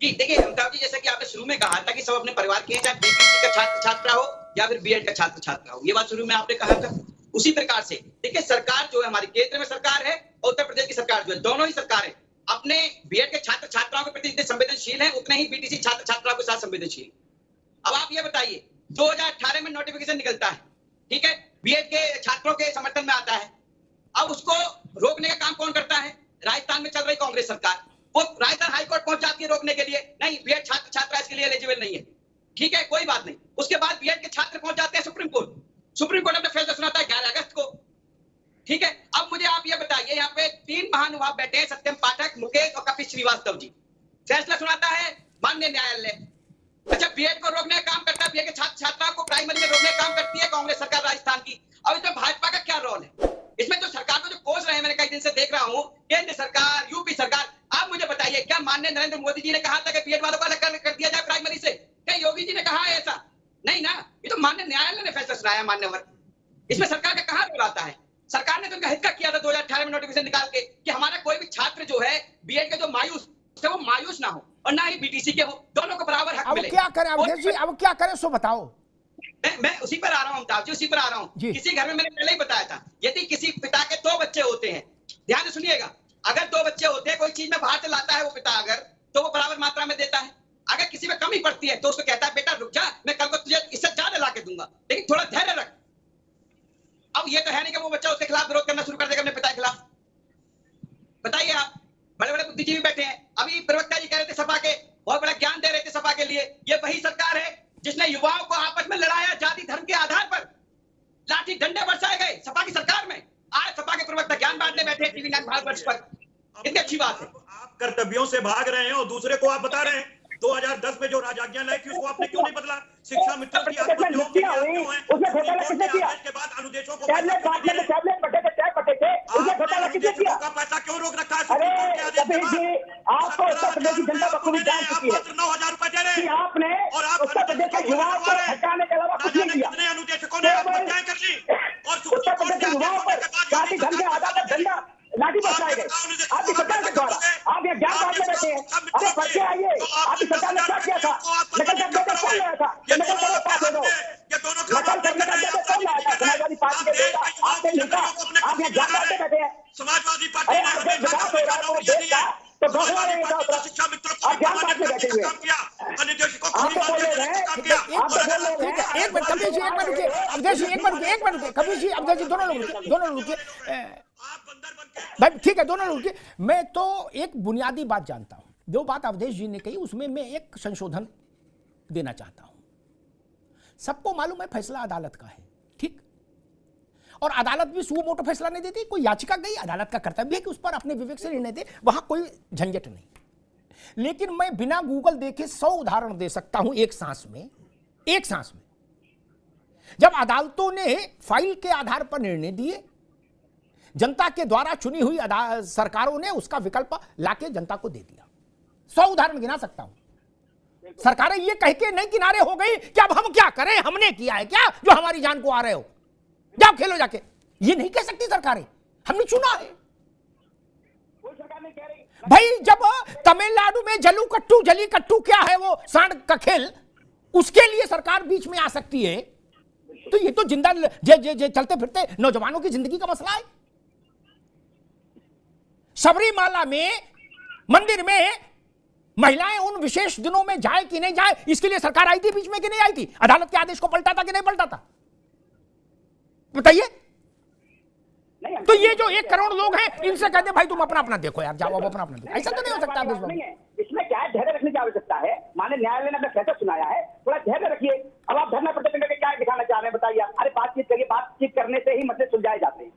कि देखिए अमिताभ जी, जैसा कि आपने शुरू में कहा था कि सब अपने परिवार के हैं, चाहे बीपीएससी का छात्र छात्रा हो या फिर बीएड का छात्र छात्रा हो, ये बात शुरू में आपने कहा था। उसी प्रकार से देखिए सरकार जो है हमारी केंद्र में सरकार है और उत्तर प्रदेश की सरकार जो है, दोनों ही सरकार है अपने बीएड के छात्र छात्राओं के प्रति जितने संवेदनशील है उतने ही बीटीसी छात्र छात्राओं के साथ संवेदनशील। अब आप ये बताइए 2018 में नोटिफिकेशन निकलता है, ठीक है, बीएड के छात्रों के समर्थन में आता है। अब उसको रोकने का काम कौन करता है? राजस्थान में चल रही कांग्रेस सरकार, वो राजस्थान हाईकोर्ट पहुंच जाती है रोकने के लिए, नहीं बीएड छात्र छात्रा इसके लिए एलिजिबल नहीं है, ठीक है कोई बात नहीं। उसके बाद बीएड के छात्र पहुंच जाते हैं सुप्रीम कोर्ट, सुप्रीम कोर्ट अपना फैसला सुनाता है 11 अगस्त को, ठीक है। अब मुझे आप ये बताइए, यहाँ पे 3 महानुभाव बैठे हैं, सत्यम पाठक, मुकेश और कपिल श्रीवास्तव जी, फैसला सुनाता है माननीय न्यायालय। अच्छा, बीएड को रोकने का काम करता है, बीएड के छात्र छात्राओं को प्राइमरी में रोकने का काम करती है कांग्रेस सरकार राजस्थान की। अब इसमें भाजपा का क्या रोल है? इसमें तो सरकार को जो कोस रहे हैं, मैंने कई दिन से देख रहा हूं, केंद्र सरकार, यूपी सरकार। आप मुझे बताइए, क्या माननीय नरेंद्र मोदी जी ने कहा था कि बीएड वालों को अलग कर दिया जाए प्राइमरी से? क्या योगी जी ने कहा है ऐसा? नहीं ना, ये तो माननीय न्यायालय ने फैसला सुनाया मान्यवर। इसमें सरकार का कहां रोल आता है? सरकार ने तो उनका हित का किया था 2018 में नोटिफिकेशन निकाल के कि हमारा कोई भी छात्र जो है बीएड के जो मायूस से वो मायूस ना हो और ना ही बीटीसी के हो, दोनों को बराबर हक मिले। अब क्या करें अवधेश जी, अब क्या करें सो बताओ। मैं उसी पर आ रहा हूं अमिताभ जी, उसी पर आ रहा हूं। किसी घर में मैंने पहले ही बताया था, यदि किसी पिता के 2 बच्चे होते हैं, ध्यान से सुनिएगा, अगर 2 बच्चे होते हैं, कोई चीज में बाहर से लाता है वो पिता अगर, तो वो बराबर मात्रा में देता है। अगर किसी में कमी पड़ती है तो उसको कहता है बेटा रुक जा, मैं कल को तुझे इससे ज्यादा ला के दूंगा, लेकिन थोड़ा धैर्य रख। अब ये तो है नहीं कि वो बच्चा उसके खिलाफ विरोध करना शुरू कर देगा अपने पिता के खिलाफ। बताइए आप, बड़े बड़े बुद्धिजीवी बैठे हैं, अभी प्रवक्ता जी कह रहे थे सपा के, बहुत बड़ा ज्ञान दे रहे थे सपा के लिए। ये वही सरकार है जिसने युवाओं को आपस में लड़ाया, जाति धर्म के आधार पर लाठी डंडे बरसाए गए सपा की सरकार में। आज सपा के प्रवक्ता ज्ञान बांटने बैठे टीवी 9 भारतवर्ष पर, कितनी अच्छी बात है। आप कर्तव्यों से भाग रहे हैं और दूसरे को आप बता रहे हैं 2010 में जो राजआज्ञा लाई थी उसको आपने क्यों नहीं बदला? शिक्षा मित्रों की आत्महत्याओं के बाद अनुदेशों को का पैसा क्यों रोक रखा है? सुप्रीम कोर्ट के आदेश के बाद 9,000 रुपए दे रहे हैं और आप कितने अनुदेशकों ने आत्महत्याएं कर ली और सुप्रीम कोर्ट के आदेश होने के बाद लाठी बरसाए गए आपकी सरकार के द्वारा। आप ये ज्ञान बांटने बैठे हैं, अरे बच्चे आइए, आपकी सरकार ने क्या किया था? नकल करने का कौन लाया था? नकल करो पास हो जाओ, नकल करने का कौन लाया था? समाजवादी पार्टी के नेता आपने लिखा, आप ये ज्ञान बांटने बैठे हैं। समाजवादी पार्टी ने हमें विकास हो रहा है पूरे देश का, तो भगवा रहेगा उधर। शिक्षा मित्रों आप ज्ञान बांटने बैठे हुए अनुदेशकों को आप तो बोल रहे हैं, आप तो बोल रहे हैं। एक मिनट कपिल जी, एक मिनट रुकिए अवधेश जी, एक मिनट रुकिए कपिल जी, अवधेश जी, दोनों लोग रुकिए भाई, ठीक है, दोनों लोग। मैं तो एक बुनियादी बात जानता हूं, जो बात अवधेश जी ने कही उसमें मैं एक संशोधन देना चाहता हूं। सबको मालूम है फैसला अदालत का है, ठीक, और अदालत भी सुओ मोटो फैसला नहीं देती। कोई याचिका गई, अदालत का कर्तव्य है कि उस पर अपने विवेक से निर्णय दे, वहां कोई झंझट नहीं। लेकिन मैं बिना गूगल देखे 100 उदाहरण दे सकता हूं एक सांस में, जब अदालतों ने फाइल के आधार पर निर्णय दिए, जनता के द्वारा चुनी हुई सरकारों ने उसका विकल्प लाके जनता को दे दिया। 100 उदाहरण गिना सकता हूं। सरकारें ये कह के नहीं किनारे हो गई कि अब हम क्या करें, हमने किया है क्या जो हमारी जान को आ रहे हो, जाओ खेलो जाके, ये नहीं कह सकती सरकारें, हमने चुना है। भाई जब तमिलनाडु में जली कट्टू क्या है वो सांड का खेल, उसके लिए सरकार बीच में आ सकती है, तो ये तो जिंदा चलते फिरते नौजवानों की जिंदगी का मसला है। सबरीमाला में मंदिर में महिलाएं उन विशेष दिनों में जाए कि नहीं जाए, इसके लिए सरकार आई थी बीच में कि नहीं आई थी? अदालत के आदेश को पलटा था कि नहीं पलटा था? बताइए। तो ये जो 1 करोड़ लोग हैं, इनसे कहते भाई तुम अपना अपना देखो यार, जाओ अपना अपना देखो, ऐसा तो नहीं हो सकता। इसमें क्या है, धैर्य रखने की आवश्यकता है। माने न्यायालय ने अपना फैसला सुनाया है, थोड़ा धैर्य रखिए। अब आप धरना प्रदर्शन करके क्या दिखाना चाह रहे हैं बताइए? अरे बातचीत करिए, बातचीत करने से ही मसले सुलझाए जाते हैं।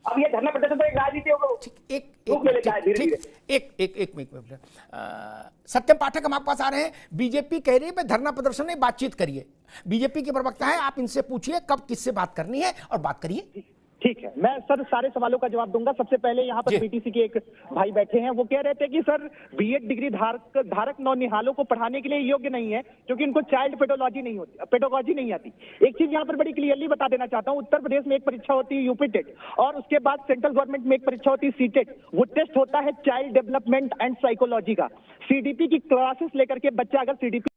अब ये धरना प्रदर्शन तो एक राजनीति होगा। एक सत्यम पाठक हम आपके पास आ रहे हैं। बीजेपी कह रही है धरना प्रदर्शन में बातचीत करिए, बीजेपी के प्रवक्ता है, आप इनसे पूछिए कब किससे बात करनी है और बात करिए। ठीक है, मैं सर सारे सवालों का जवाब दूंगा। सबसे पहले यहाँ पर पीटीसी के एक भाई बैठे हैं, वो कह रहे थे कि सर बीएड डिग्री धारक नौनिहालों को पढ़ाने के लिए योग्य नहीं है क्योंकि उनको चाइल्ड पेडोलॉजी नहीं आती। एक चीज यहाँ पर बड़ी क्लियरली बता देना चाहता हूँ, उत्तर प्रदेश में एक परीक्षा होती है यूपी टेट, और उसके बाद सेंट्रल गवर्नमेंट में एक परीक्षा होती है सीटेट। वो टेस्ट होता है चाइल्ड डेवलपमेंट एंड साइकोलॉजी का। सीडीपी की क्लासेस लेकर के बच्चा अगर सीडीपी